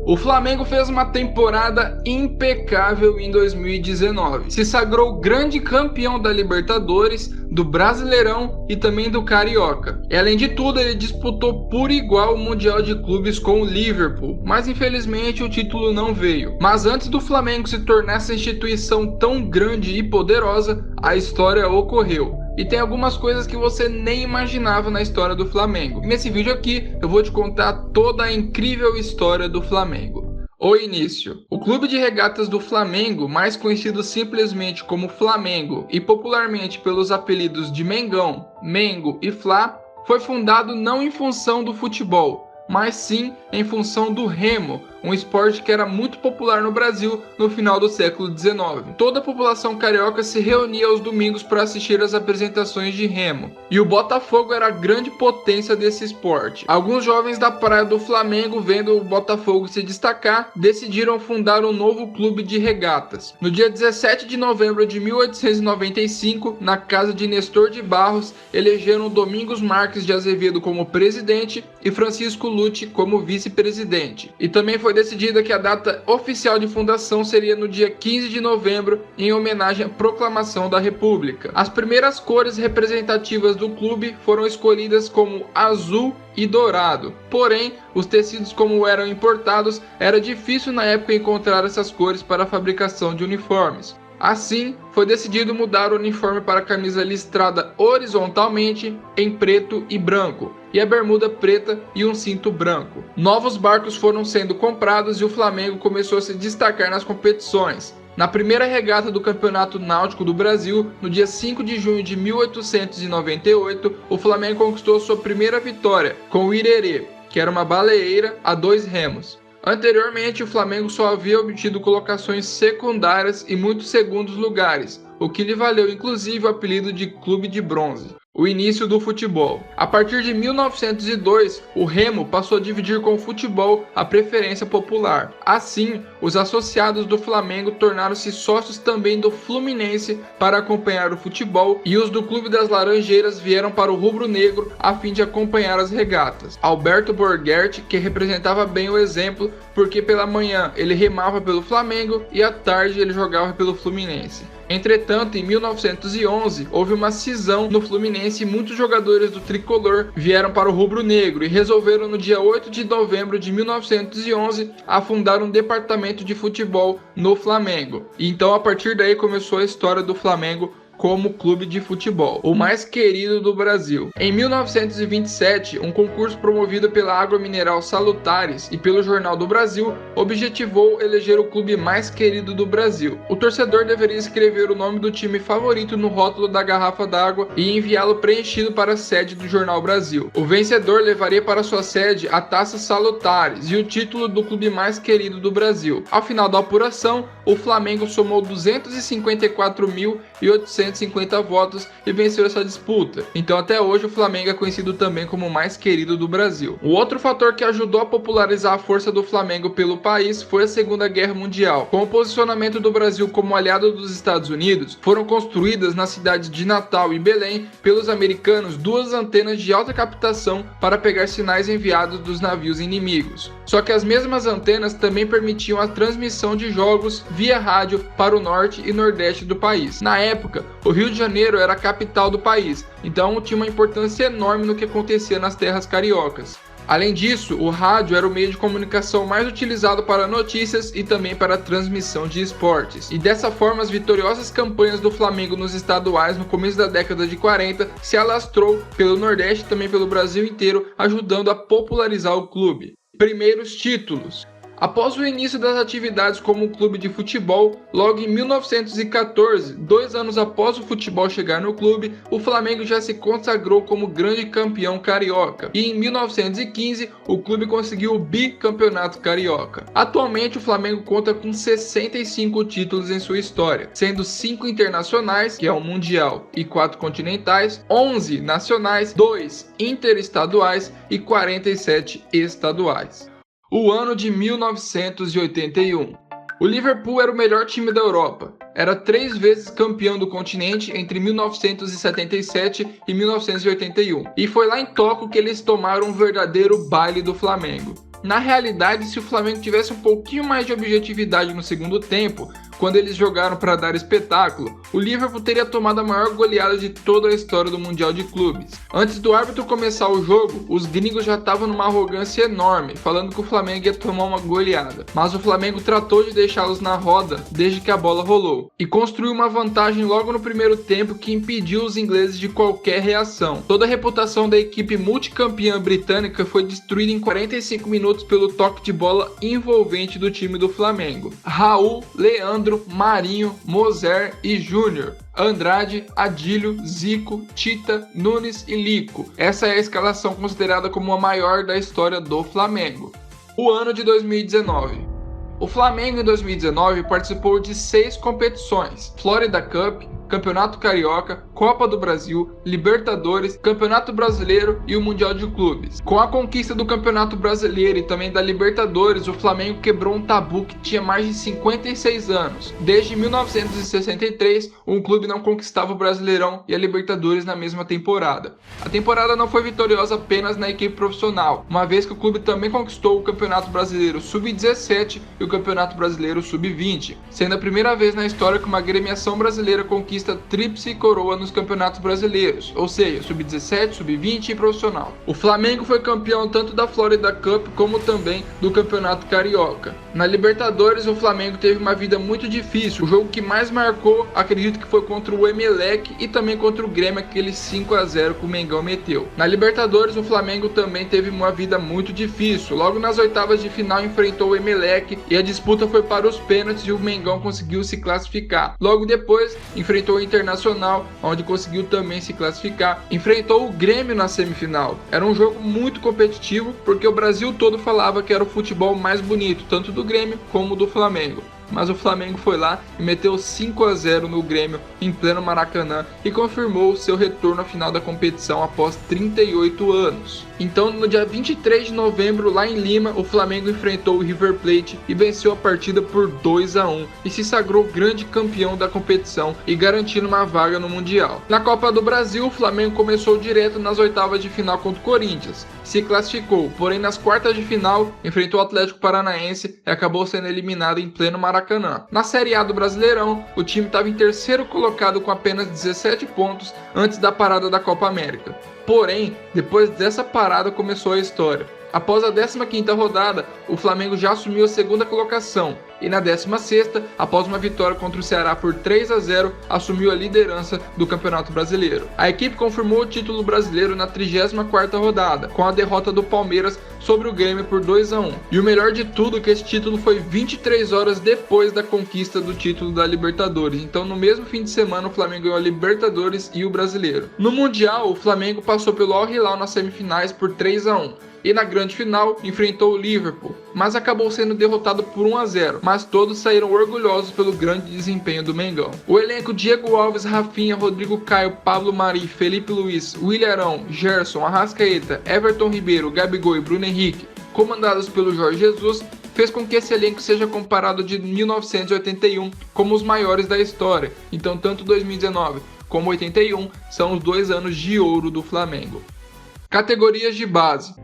O Flamengo fez uma temporada impecável em 2019. Se sagrou grande campeão da Libertadores, do Brasileirão e também do Carioca. E além de tudo, ele disputou por igual o Mundial de Clubes com o Liverpool, mas infelizmente o título não veio. Mas antes do Flamengo se tornar essa instituição tão grande e poderosa, a história ocorreu. E tem algumas coisas que você nem imaginava na história do Flamengo. E nesse vídeo aqui eu vou te contar toda a incrível história do Flamengo. O início. O Clube de Regatas do Flamengo, mais conhecido simplesmente como Flamengo e popularmente pelos apelidos de Mengão, Mengo e Fla, foi fundado não em função do futebol, mas sim em função do remo, um esporte que era muito popular no Brasil no final do século XIX. Toda a população carioca se reunia aos domingos para assistir às apresentações de remo, e o Botafogo era a grande potência desse esporte. Alguns jovens da praia do Flamengo, vendo o Botafogo se destacar, decidiram fundar um novo clube de regatas. No dia 17 de novembro de 1895, na casa de Nestor de Barros, elegeram Domingos Marques de Azevedo como presidente e Francisco Lute como vice-presidente. E também foi decidida que a data oficial de fundação seria no dia 15 de novembro, em homenagem à proclamação da República. As primeiras cores representativas do clube foram escolhidas como azul e dourado. Porém, os tecidos, como eram importados, era difícil na época encontrar essas cores para a fabricação de uniformes. Assim, foi decidido mudar o uniforme para a camisa listrada horizontalmente em preto e branco, e a bermuda preta e um cinto branco. Novos barcos foram sendo comprados e o Flamengo começou a se destacar nas competições. Na primeira regata do Campeonato Náutico do Brasil, no dia 5 de junho de 1898, o Flamengo conquistou sua primeira vitória, com o Irerê, que era uma baleeira a 2 remos. Anteriormente, o Flamengo só havia obtido colocações secundárias e muitos segundos lugares, o que lhe valeu inclusive o apelido de Clube de Bronze. O início do futebol. A partir de 1902, o remo passou a dividir com o futebol a preferência popular. Assim, os associados do Flamengo tornaram-se sócios também do Fluminense para acompanhar o futebol, e os do Clube das Laranjeiras vieram para o rubro-negro a fim de acompanhar as regatas. Alberto Borghetti, que representava bem o exemplo, porque pela manhã ele remava pelo Flamengo e à tarde ele jogava pelo Fluminense. Entretanto, em 1911, houve uma cisão no Fluminense e muitos jogadores do tricolor vieram para o rubro-negro e resolveram no dia 8 de novembro de 1911 a fundar um departamento de futebol no Flamengo. E então, a partir daí, começou a história do Flamengo como clube de futebol, o mais querido do Brasil. Em 1927, um concurso promovido pela Água Mineral Salutares e pelo Jornal do Brasil objetivou eleger o clube mais querido do Brasil. O torcedor deveria escrever o nome do time favorito no rótulo da garrafa d'água e enviá-lo preenchido para a sede do Jornal Brasil. O vencedor levaria para sua sede a Taça Salutares e o título do clube mais querido do Brasil. Ao final da apuração, o Flamengo somou 254.850 votos e venceu essa disputa. Então, até hoje, o Flamengo é conhecido também como o mais querido do Brasil. O outro fator que ajudou a popularizar a força do Flamengo pelo país foi a Segunda Guerra Mundial. Com o posicionamento do Brasil como aliado dos Estados Unidos, foram construídas na cidade de Natal e Belém pelos americanos 2 antenas de alta captação para pegar sinais enviados dos navios inimigos. Só que as mesmas antenas também permitiam a transmissão de jogos via rádio para o norte e nordeste do país. Na época, o Rio de Janeiro era a capital do país, então tinha uma importância enorme no que acontecia nas terras cariocas. Além disso, o rádio era o meio de comunicação mais utilizado para notícias e também para a transmissão de esportes. E dessa forma, as vitoriosas campanhas do Flamengo nos estaduais no começo da década de 40 se alastrou pelo Nordeste e também pelo Brasil inteiro, ajudando a popularizar o clube. Primeiros títulos. Após o início das atividades como clube de futebol, logo em 1914, 2 anos após o futebol chegar no clube, o Flamengo já se consagrou como grande campeão carioca, e em 1915 o clube conseguiu o bicampeonato carioca. Atualmente o Flamengo conta com 65 títulos em sua história, sendo 5 internacionais, que é o Mundial, e 4 continentais, 11 nacionais, 2 interestaduais e 47 estaduais. O ano de 1981. O Liverpool era o melhor time da Europa. Era 3 vezes campeão do continente entre 1977 e 1981. E foi lá em Tóquio que eles tomaram um verdadeiro baile do Flamengo. Na realidade, se o Flamengo tivesse um pouquinho mais de objetividade no segundo tempo, quando eles jogaram para dar espetáculo, o Liverpool teria tomado a maior goleada de toda a história do Mundial de Clubes. Antes do árbitro começar o jogo, os gringos já estavam numa arrogância enorme, falando que o Flamengo ia tomar uma goleada. Mas o Flamengo tratou de deixá-los na roda desde que a bola rolou, e construiu uma vantagem logo no primeiro tempo que impediu os ingleses de qualquer reação. Toda a reputação da equipe multicampeã britânica foi destruída em 45 minutos pelo toque de bola envolvente do time do Flamengo. Raul, Leandro, Marinho, Moser e Júnior, Andrade, Adílio, Zico, Tita, Nunes e Lico. Essa é a escalação considerada como a maior da história do Flamengo. O ano de 2019. O Flamengo em 2019 participou de 6 competições: Florida Cup, Campeonato Carioca, Copa do Brasil, Libertadores, Campeonato Brasileiro e o Mundial de Clubes. Com a conquista do Campeonato Brasileiro e também da Libertadores, o Flamengo quebrou um tabu que tinha mais de 56 anos. Desde 1963, um clube não conquistava o Brasileirão e a Libertadores na mesma temporada. A temporada não foi vitoriosa apenas na equipe profissional, uma vez que o clube também conquistou o Campeonato Brasileiro Sub-17 e o Campeonato Brasileiro Sub-20, sendo a primeira vez na história que uma agremiação brasileira conquista tríplice coroa nos campeonatos brasileiros, ou seja, Sub-17, Sub-20 e profissional. O Flamengo foi campeão tanto da Florida Cup como também do Campeonato Carioca. Na Libertadores, o Flamengo teve uma vida muito difícil. O jogo que mais marcou, acredito que foi contra o Emelec e também contra o Grêmio, aquele 5-0 que o Mengão meteu. Na Libertadores, o Flamengo também teve uma vida muito difícil. Logo nas oitavas de final enfrentou o Emelec e a disputa foi para os pênaltis e o Mengão conseguiu se classificar. Logo depois, enfrentou o Internacional, onde conseguiu também se classificar. Enfrentou o Grêmio na semifinal. Era um jogo muito competitivo, porque o Brasil todo falava que era o futebol mais bonito, tanto do Grêmio como do Flamengo. Mas o Flamengo foi lá e meteu 5-0 no Grêmio em pleno Maracanã e confirmou seu retorno à final da competição após 38 anos. Então, no dia 23 de novembro, lá em Lima, o Flamengo enfrentou o River Plate e venceu a partida por 2-1 e se sagrou grande campeão da competição e garantindo uma vaga no Mundial. Na Copa do Brasil, o Flamengo começou direto nas oitavas de final contra o Corinthians, se classificou, porém nas quartas de final enfrentou o Atlético Paranaense e acabou sendo eliminado em pleno Maracanã. Na Série A do Brasileirão, o time estava em terceiro colocado com apenas 17 pontos antes da parada da Copa América. Porém, depois dessa parada começou a história. Após a 15ª rodada, o Flamengo já assumiu a segunda colocação e na 16ª, após uma vitória contra o Ceará por 3-0, assumiu a liderança do Campeonato Brasileiro. A equipe confirmou o título brasileiro na 34ª rodada, com a derrota do Palmeiras sobre o Grêmio por 2-1. E o melhor de tudo é que esse título foi 23 horas depois da conquista do título da Libertadores. Então, no mesmo fim de semana, o Flamengo ganhou a Libertadores e o Brasileiro. No Mundial, o Flamengo passou pelo Al Hilal nas semifinais por 3-1. E na grande final enfrentou o Liverpool, mas acabou sendo derrotado por 1-0, mas todos saíram orgulhosos pelo grande desempenho do Mengão. O elenco Diego Alves, Rafinha, Rodrigo Caio, Pablo Mari, Felipe Luiz, Willian Arão, Gerson, Arrascaeta, Everton Ribeiro, Gabigol e Bruno Henrique, comandados pelo Jorge Jesus, fez com que esse elenco seja comparado de 1981 como os maiores da história. Então tanto 2019 como 81 são os 2 anos de ouro do Flamengo. Categorias de base.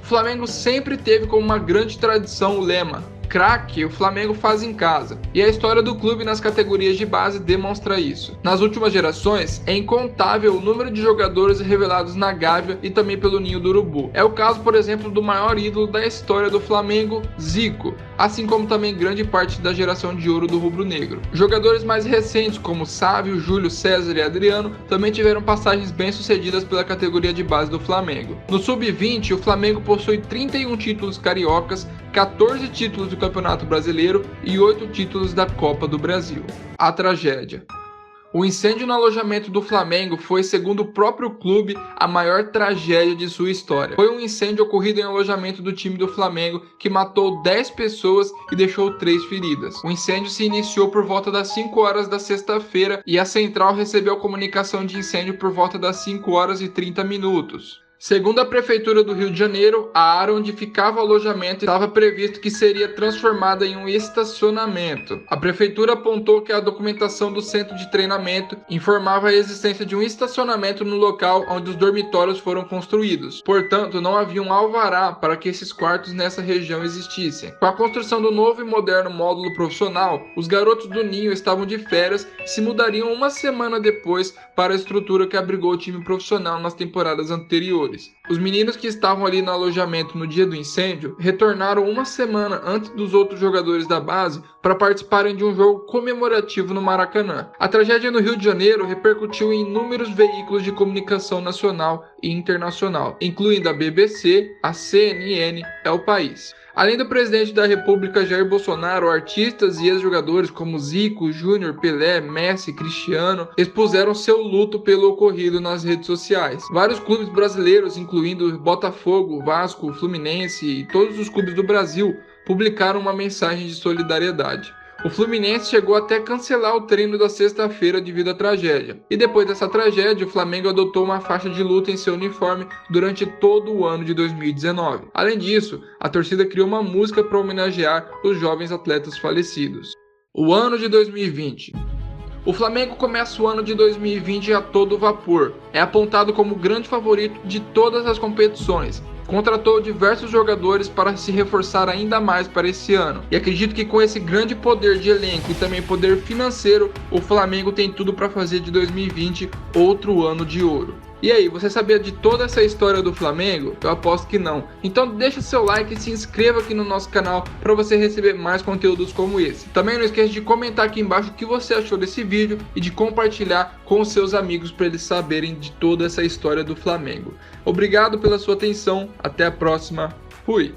O Flamengo sempre teve como uma grande tradição o lema: craque, o Flamengo faz em casa. E a história do clube nas categorias de base demonstra isso. Nas últimas gerações, é incontável o número de jogadores revelados na Gávea e também pelo Ninho do Urubu. É o caso, por exemplo, do maior ídolo da história do Flamengo, Zico, assim como também grande parte da geração de ouro do rubro-negro. Jogadores mais recentes, como Sávio, Júlio César e Adriano, também tiveram passagens bem-sucedidas pela categoria de base do Flamengo. No Sub-20, o Flamengo possui 31 títulos cariocas, 14 títulos do Campeonato Brasileiro e 8 títulos da Copa do Brasil. A tragédia. O incêndio no alojamento do Flamengo foi, segundo o próprio clube, a maior tragédia de sua história. Foi um incêndio ocorrido em alojamento do time do Flamengo que matou 10 pessoas e deixou 3 feridas. O incêndio se iniciou por volta das 5 horas da sexta-feira e a central recebeu a comunicação de incêndio por volta das 5 horas e 30 minutos. Segundo a Prefeitura do Rio de Janeiro, a área onde ficava o alojamento estava previsto que seria transformada em um estacionamento. A Prefeitura apontou que a documentação do centro de treinamento informava a existência de um estacionamento no local onde os dormitórios foram construídos. Portanto, não havia um alvará para que esses quartos nessa região existissem. Com a construção do novo e moderno módulo profissional, os garotos do ninho estavam de férias e se mudariam uma semana depois para a estrutura que abrigou o time profissional nas temporadas anteriores. Os meninos que estavam ali no alojamento no dia do incêndio retornaram uma semana antes dos outros jogadores da base para participarem de um jogo comemorativo no Maracanã. A tragédia no Rio de Janeiro repercutiu em inúmeros veículos de comunicação nacional e internacional, incluindo a BBC, a CNN, El País. Além do presidente da República Jair Bolsonaro, artistas e ex-jogadores como Zico, Júnior, Pelé, Messi, Cristiano expuseram seu luto pelo ocorrido nas redes sociais. Vários clubes brasileiros, incluindo Botafogo, Vasco, Fluminense e todos os clubes do Brasil, publicaram uma mensagem de solidariedade. O Fluminense chegou até a cancelar o treino da sexta-feira devido à tragédia. E depois dessa tragédia, o Flamengo adotou uma faixa de luta em seu uniforme durante todo o ano de 2019. Além disso, a torcida criou uma música para homenagear os jovens atletas falecidos. O ano de 2020. O Flamengo começa o ano de 2020 a todo vapor. É apontado como o grande favorito de todas as competições. Contratou diversos jogadores para se reforçar ainda mais para esse ano. E acredito que com esse grande poder de elenco e também poder financeiro, o Flamengo tem tudo para fazer de 2020 outro ano de ouro. E aí, você sabia de toda essa história do Flamengo? Eu aposto que não. Então deixa seu like e se inscreva aqui no nosso canal para você receber mais conteúdos como esse. Também não esqueça de comentar aqui embaixo o que você achou desse vídeo e de compartilhar com os seus amigos para eles saberem de toda essa história do Flamengo. Obrigado pela sua atenção, até a próxima, fui!